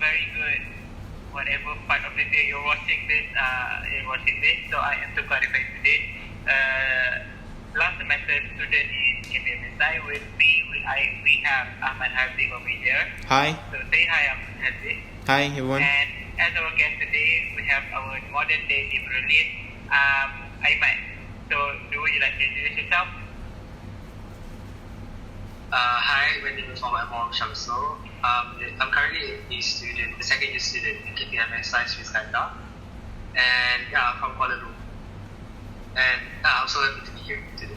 very good whatever part of the day you're watching this. So I am to clarify today. Last semester student in KPMSI with me. We have Ahmad Hardik over here. Hi. So say hi, Ahmad Hardik. Hi, everyone. And as our guest today, we have our modern day liberalist, Aiman. So would you like to introduce yourself? Hi, my name is Muhammad Shamsul. I'm currently a student, a second year student in KPMSI Switzerland, and I'm from Kuala Lumpur. And I'm so happy to be here today.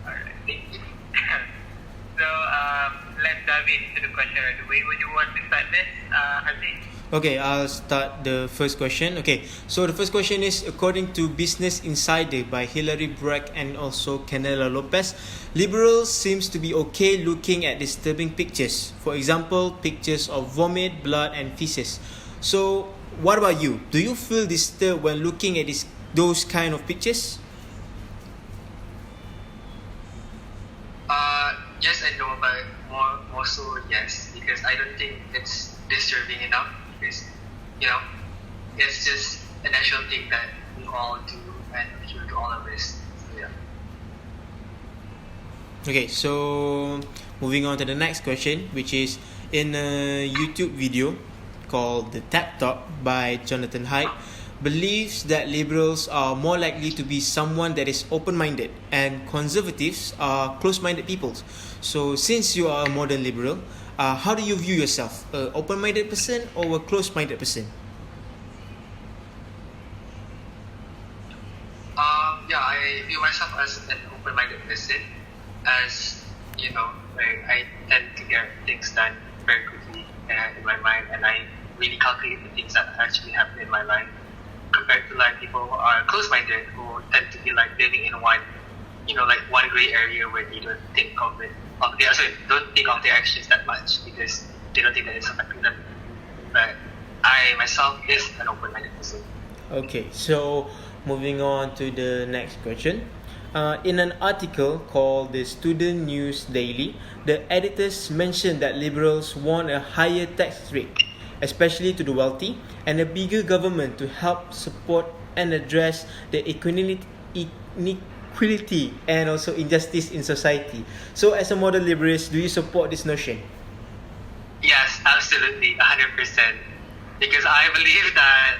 Alright, thank you. So let's dive into the question right away. Would you want to start this, Hardik? Okay, I'll start the first question. Okay, so the first question is, according to Business Insider by Hilary Bragg and also Canela Lopez, liberals seems to be okay looking at disturbing pictures. For example, pictures of vomit, blood and feces. So, what about you? Do you feel disturbed when looking at those kind of pictures? Yes and no, but more so yes, because I don't think it's disturbing enough. Because, it's just a natural thing that we all do and we do all of this. So, yeah. Okay, so moving on to the next question, which is in a YouTube video called The TED Talk by Jonathan Haidt, believes that liberals are more likely to be someone that is open-minded and conservatives are close-minded people. So since you are a modern liberal, how do you view yourself? An open-minded person or a close-minded person? I view myself as an open-minded person, as I tend to get things done very quickly in my mind, and I really calculate the things that actually happen in my life, compared to people who are close-minded, who tend to be living in one gray area where they don't think of it. Don't think of their actions that much because they don't think that it's affecting them. But I myself is an open-minded person. Okay, so moving on to the next question. In an article called the Student News Daily, the editors mentioned that liberals want a higher tax rate, especially to the wealthy, and a bigger government to help support and address the inequality and also injustice in society. So as a modern liberalist, do you support this notion? Yes, absolutely, 100%. Because I believe that,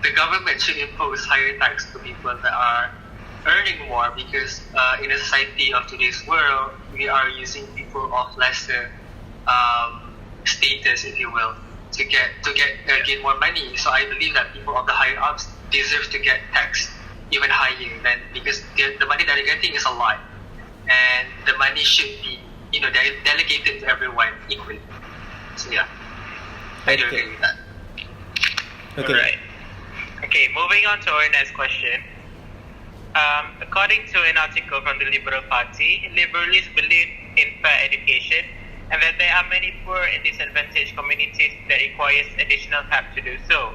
the government should impose higher tax to people that are earning more, because in a society of today's world, we are using people of lesser status, if you will, to gain more money. So I believe that people of the higher ups deserve to get taxed even higher, because the money that they're getting is a lot, and the money should be delegated to everyone equally. So yeah, I do agree with that. Okay. Alright. Okay, moving on to our next question. According to an article from the Liberal Party, liberals believe in fair education and that there are many poor and disadvantaged communities that requires additional help to do so.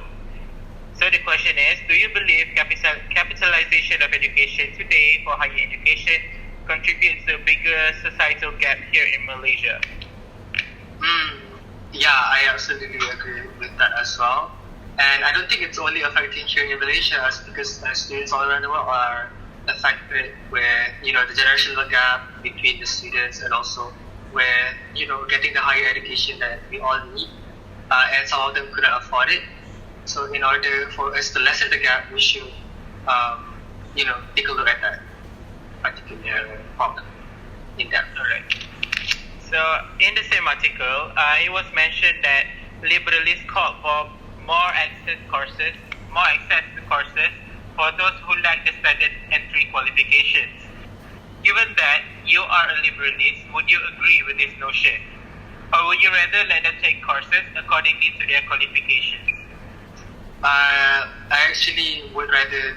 So the question is, do you believe capitalization of education today for higher education contributes to a bigger societal gap here in Malaysia? Yeah, I absolutely agree with that as well. And I don't think it's only affecting here in Malaysia, because students all around the world are affected, where the generational gap between the students, and also where getting the higher education that we all need, and some of them couldn't afford it. So in order for us to lessen the gap, we should take a look at that particular problem in depth. Alright. So in the same article, it was mentioned that liberals called for more access to courses for those who lack the standard entry qualifications. Given that you are a liberalist, would you agree with this notion? Or would you rather let them take courses accordingly to their qualifications? I actually would rather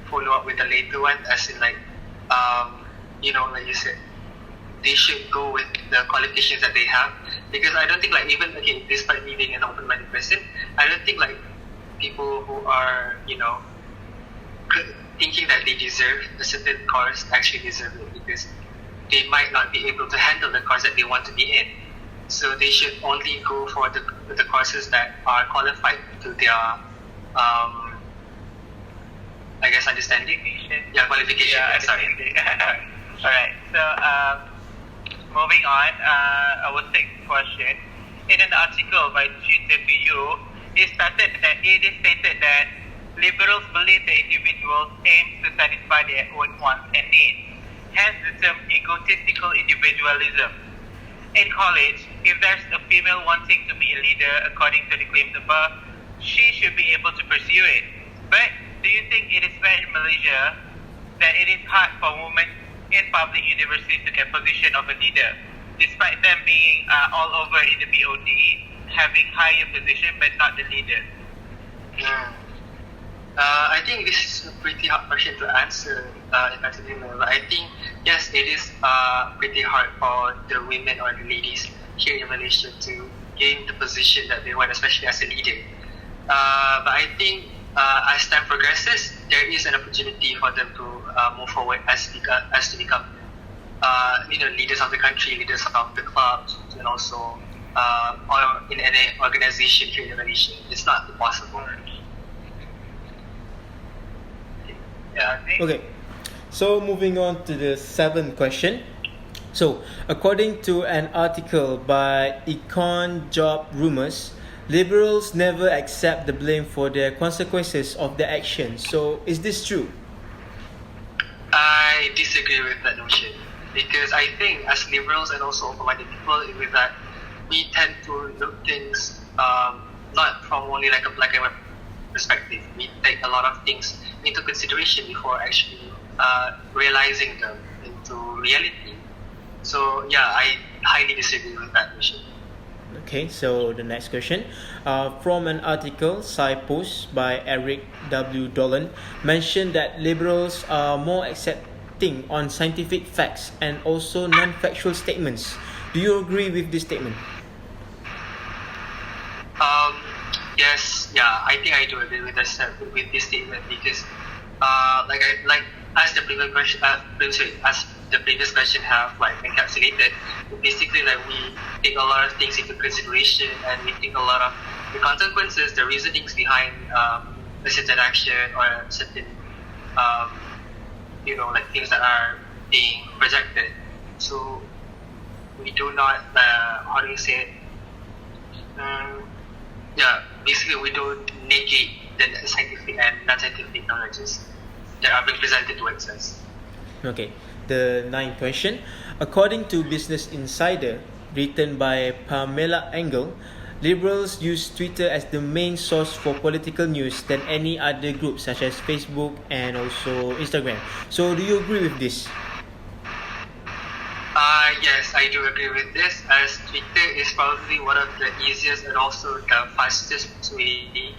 follow up with the later one, as in like you said, they should go with the qualifications that they have, because I don't think despite me being an open-minded person, I don't think people who are thinking that they deserve a certain course actually deserve it, because they might not be able to handle the course that they want to be in. So they should only go for the courses that are qualified to their, I guess, understanding. Yeah, qualification. Yeah, Sorry. Alright, so moving on, our sixth question. In an article by Twitter to You, it is stated that liberals believe that individuals aim to satisfy their own wants and needs, hence the term egotistical individualism. In college, if there's a female wanting to be a leader according to the claims above, she should be able to pursue it. But do you think it is fair in Malaysia that it is hard for women in public universities to get position of a leader, despite them being all over in the BOD, having higher position but not the leader? I think this is a pretty hard question to answer, if I remember. I think, yes, it is pretty hard for the women or the ladies here in Malaysia to gain the position that they want, especially as a leader. But I think as time progresses, there is an opportunity for them to move forward as to become leaders of the country, leaders of the clubs, and also or in any organization here in Malaysia. It's not impossible. Yeah. Okay, so moving on to the seventh question. So, according to an article by Econ Job Rumors, liberals never accept the blame for the consequences of their actions. So, is this true? I disagree with that notion, because I think as liberals and also open-minded people, with that we tend to look things not from only like a black and white perspective. We take a lot of things into consideration before actually realizing them into reality. So yeah, I highly disagree with that notion. Okay, so the next question. From an article, Post by Eric W. Dolan, mentioned that liberals are more accepting on scientific facts and also non-factual statements. Do you agree with this statement? Yes, I think I do agree with this statement, because as the previous question, as the previous question have encapsulated, basically we take a lot of things into consideration, and we think a lot of the consequences, the reasonings behind a certain action or a certain things that are being projected. So we do not how do you say it? Basically we don't negate the scientific and non-scientific knowledges that are being presented towards us. Okay, the ninth question. According to Business Insider, written by Pamela Engel, liberals use Twitter as the main source for political news than any other group, such as Facebook and also Instagram. So do you agree with this? Yes, I do agree with this, as Twitter is probably one of the easiest and also the fastest way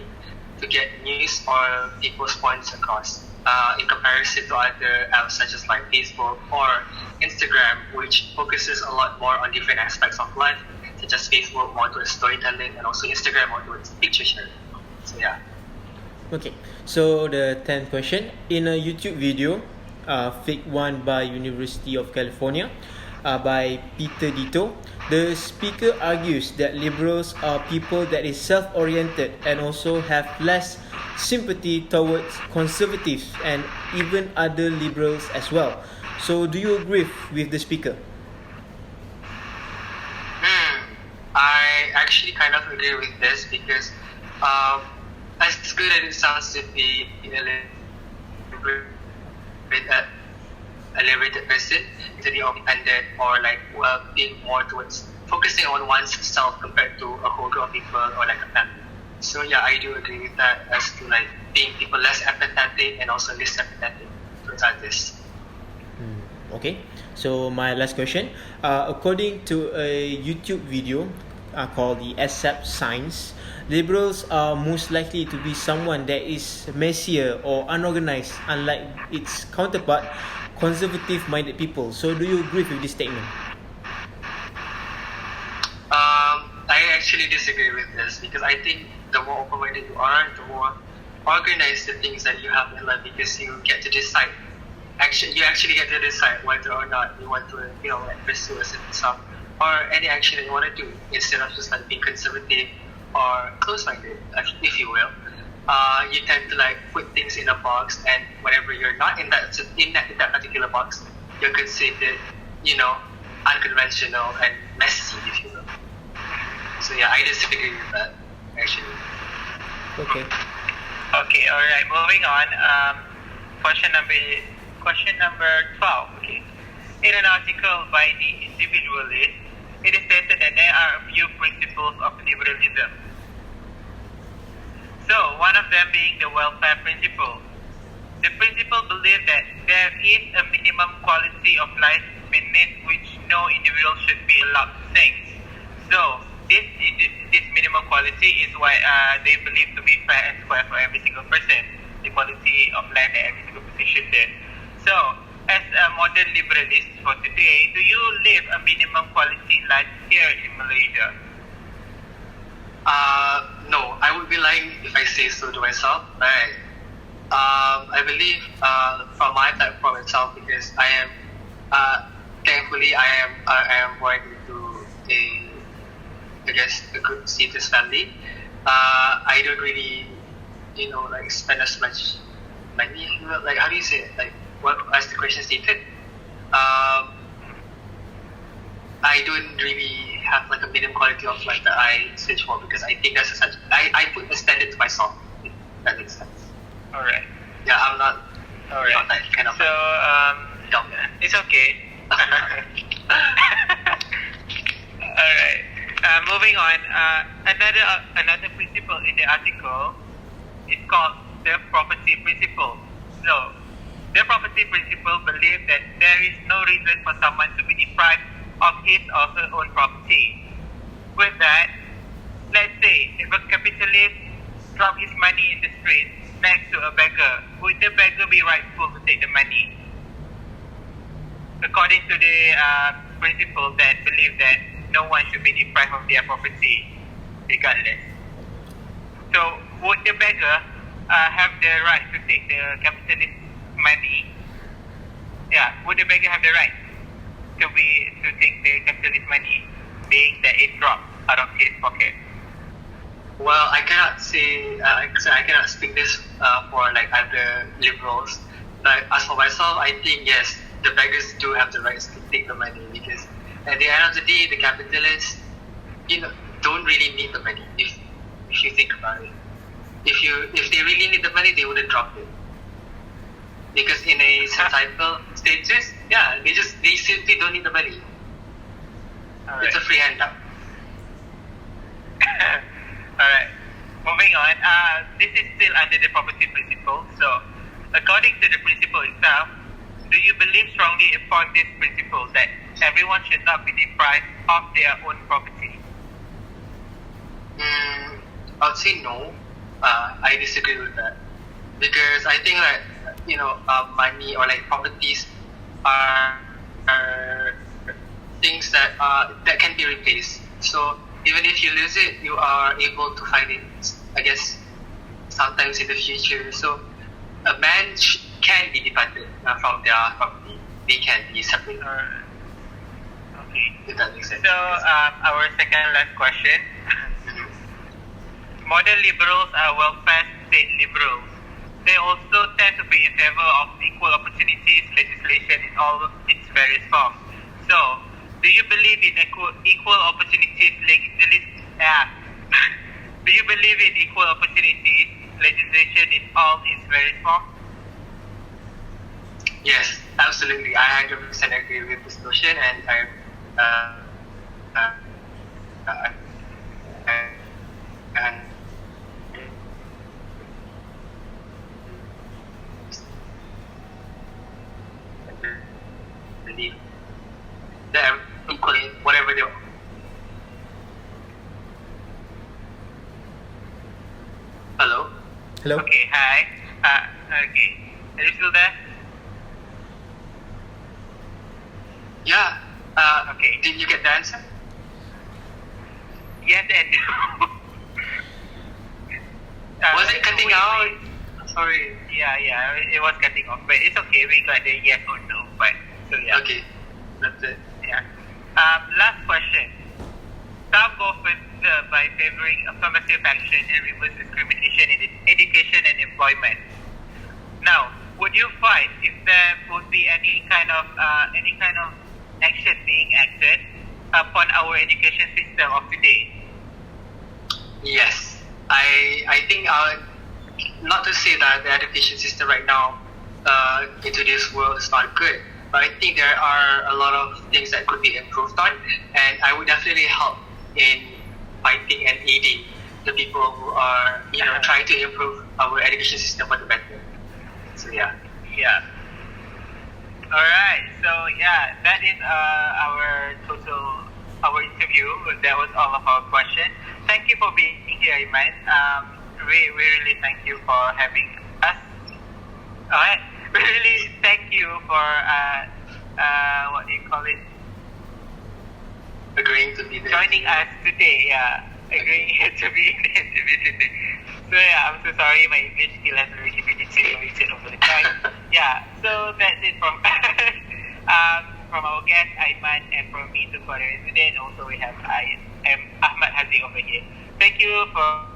to get news or people's points across, in comparison to other apps such as Facebook or Instagram, which focuses a lot more on different aspects of life, such as Facebook more towards storytelling and also Instagram more towards picture sharing. So yeah. Okay, so the 10th question. In a YouTube video, Fake One by University of California, by Peter Dito, the speaker argues that liberals are people that is self-oriented and also have less sympathy towards conservatives and even other liberals as well. So do you agree with the speaker? I actually kind of agree with this, because as good as it sounds to be a liberated person, to be independent or being more towards focusing on one's self compared to a whole group of people or a family. So yeah, I do agree with that, as to being people less empathetic and also less empathetic towards others. Okay, so my last question. According to a YouTube video called the Accept Science, liberals are most likely to be someone that is messier or unorganized, unlike its counterpart, conservative-minded people. So do you agree with this statement? I actually disagree with this, because I think the more open-minded you are, the more organized the things that you have in life, because you get to decide you actually get to decide whether or not you want to, like pursue a certain stuff or any action that you want to do instead of just like being conservative or close-minded, if you will. You tend to like put things in a box, and whenever you're not in that particular box, you're considered, unconventional and messy, if you will. So yeah, I disagree with that actually. Okay. Okay, all right. Moving on. Question number 12. Okay. In an article by the Individualist, it is stated that there are a few principles of liberalism. So, one of them being the welfare principle. The principle believes that there is a minimum quality of life beneath which no individual should be allowed to sink. So, this minimum quality is what they believe to be fair and square for every single person. The quality of life that every single person should live. So, as a modern liberalist for today, do you live a minimum quality life here in Malaysia? No, I would be lying if I say so to myself. But I believe from my platform itself, because I am thankfully I am born into a good status family. I don't really like spend as much money. Like, how do you say it? Like, what as the question stated? I don't really have like a minimum quality of life that I search for, because I think that's I put a standard to myself. If that makes sense. All right. Yeah, I'm not. All right. Not that kind of. So it's okay. All right. Moving on. Another principle in the article is called the property principle. So, the property principle believes that there is no reason for someone to be deprived of his or her own property. With that, let's say if a capitalist drops his money in the street next to a beggar, would the beggar be rightful to take the money? According to the principle that believe that no one should be deprived of their property, regardless. So, would the beggar have the right to take the capitalist money? Yeah, would the beggar have the right to take the capitalist money, being that it dropped out of his pocket? Well, I cannot say I cannot speak this for like other liberals. But as for myself, I think yes, the beggars do have the rights to take the money, because at the end of the day, the capitalists, don't really need the money. If you think about it, if they really need the money, they wouldn't drop it. Because in a societal status, yeah, they simply don't need the money. All It's a right. free handout. Alright, moving on. This is still under the property principle. So, according to the principle itself, do you believe strongly upon this principle that everyone should not be deprived of their own property? I would say no. I disagree with that, because I think that money or like properties are things that can be replaced. So even if you lose it, you are able to find it, I guess, sometimes in the future. So a man can be dependent from their property. They can be separated. Okay. If that makes sense. So, our second last question. Modern liberals are welfare state liberals. They also tend to be in favor of equal opportunities legislation in all its various forms. So, do you believe in equal opportunities Do you believe in equal opportunities legislation in all its various forms? Yes, absolutely. I 100% agree with this notion, and believe that equally whatever they. Hello. Hello? Okay, hi. Okay. Are you still there? Yeah. Okay. Did you get the answer? Yes and no. Was it cutting out? Sorry. Yeah, it was cutting off, but it's okay. We got the yes or no. But so yeah. Okay. That's it. Yeah. Last question. Some go further by favoring affirmative action and reverse discrimination in education and employment. Now, would you find if there would be any kind of action being acted upon our education system of today? Yes. I think not to say that the education system right now in today's world is not good, but I think there are a lot of things that could be improved on, and I would definitely help in fighting and aiding the people who are trying to improve our education system for the better. So yeah. Yeah. Alright, so yeah, that is our interview. That was all of our questions. Thank you for being here, Iman. We really thank you for having us. Alright, we really thank you for what do you call it? Agreeing to be there. Joining us today, yeah. Agreeing to be in the interview today. So yeah, I'm so sorry, my English skill has really deteriorated over the time. Yeah, so that's it from from our guest Aiman, and from me to Korea today, and also we have Ahmad Haziq over here. Thank you for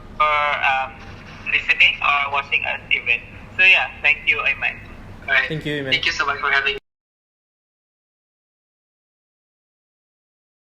listening or watching us even. So yeah, thank you, Aiman. Alright. Thank you, Iman. Thank you so much for having me.